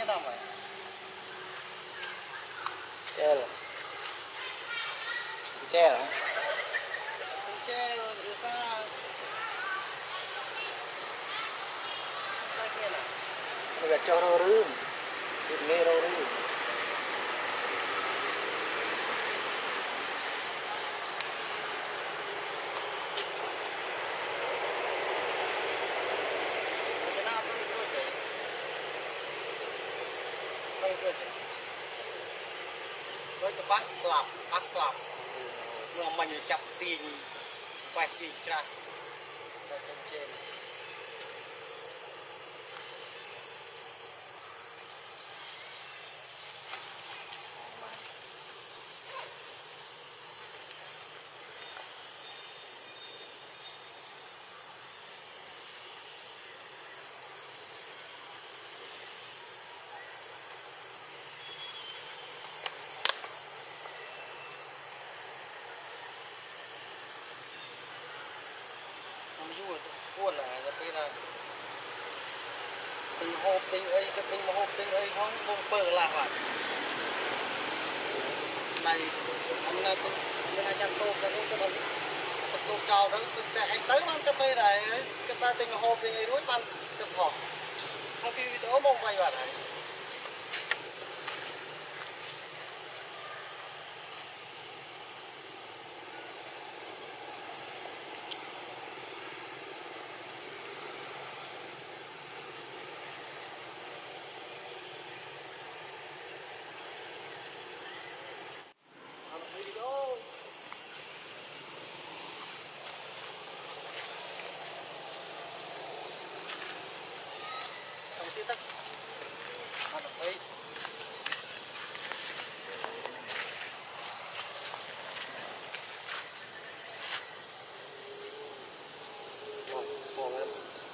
Che rồi. Che rồi. Che rồi ra kia nào. Bây giờ cho rau rưm. Thịt nghe rau rưm. Với cái bát lọc mà mình chặt tiền quẹt tiền ra trên trên buồn là bây giờ tình hộp tình ấy cái tình mà hộp tình ấy không không bờ là vậy này anh là tình bên anh chăn tôm cái đó tôm cao đó anh tới mang cái tay này cái tay tình hộp tình ấy đối ban cái hộp không khi đó mong quay vào này tắc ăn được mấy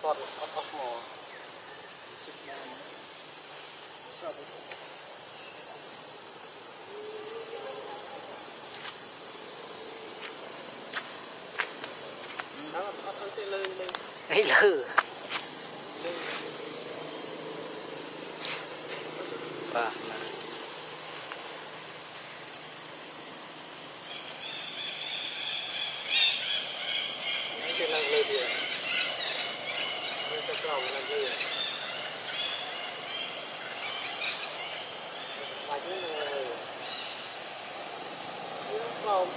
toàn ốc mò chích nhang sao đấy đó là ốc ăn tê lư Ấy lư. Và cái này lư gì cái cầu là gì và cái này không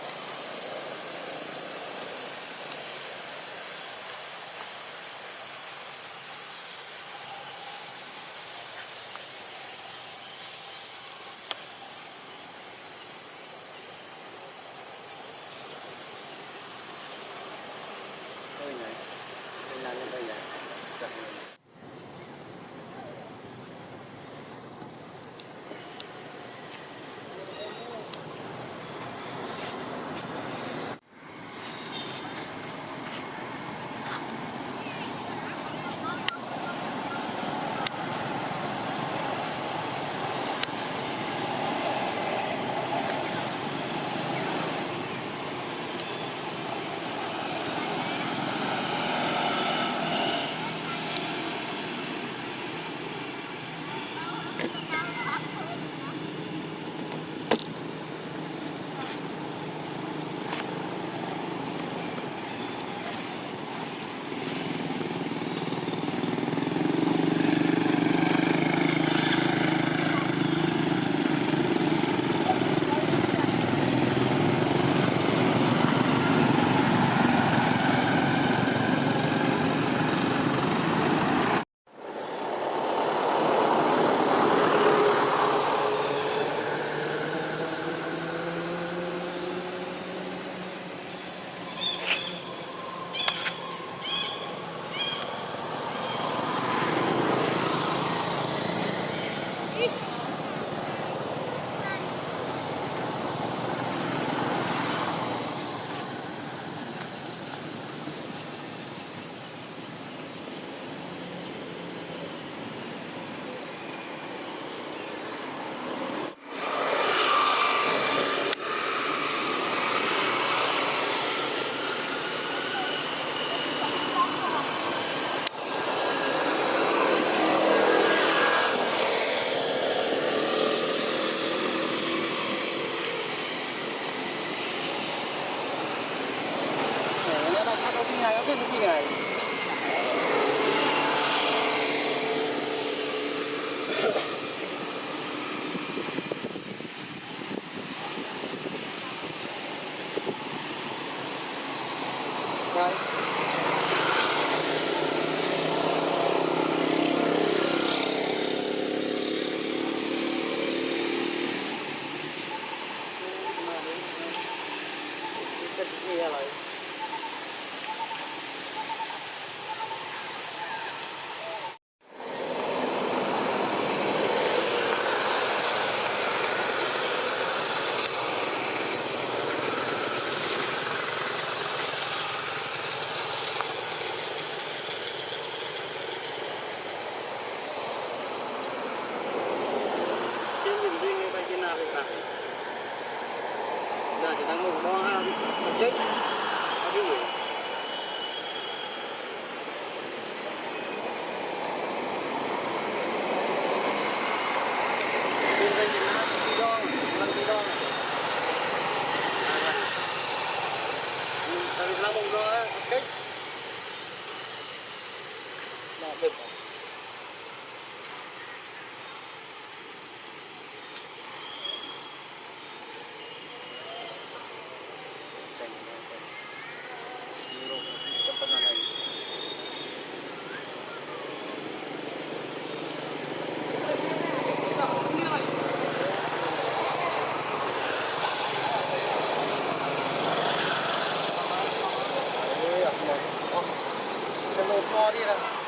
chứ cái ngày đây cái kia lại là chỉ đang ngủ đó chết cái gì bên đây thì nó đi đo làm đi đo mình làm một đo chết là được Một đi nào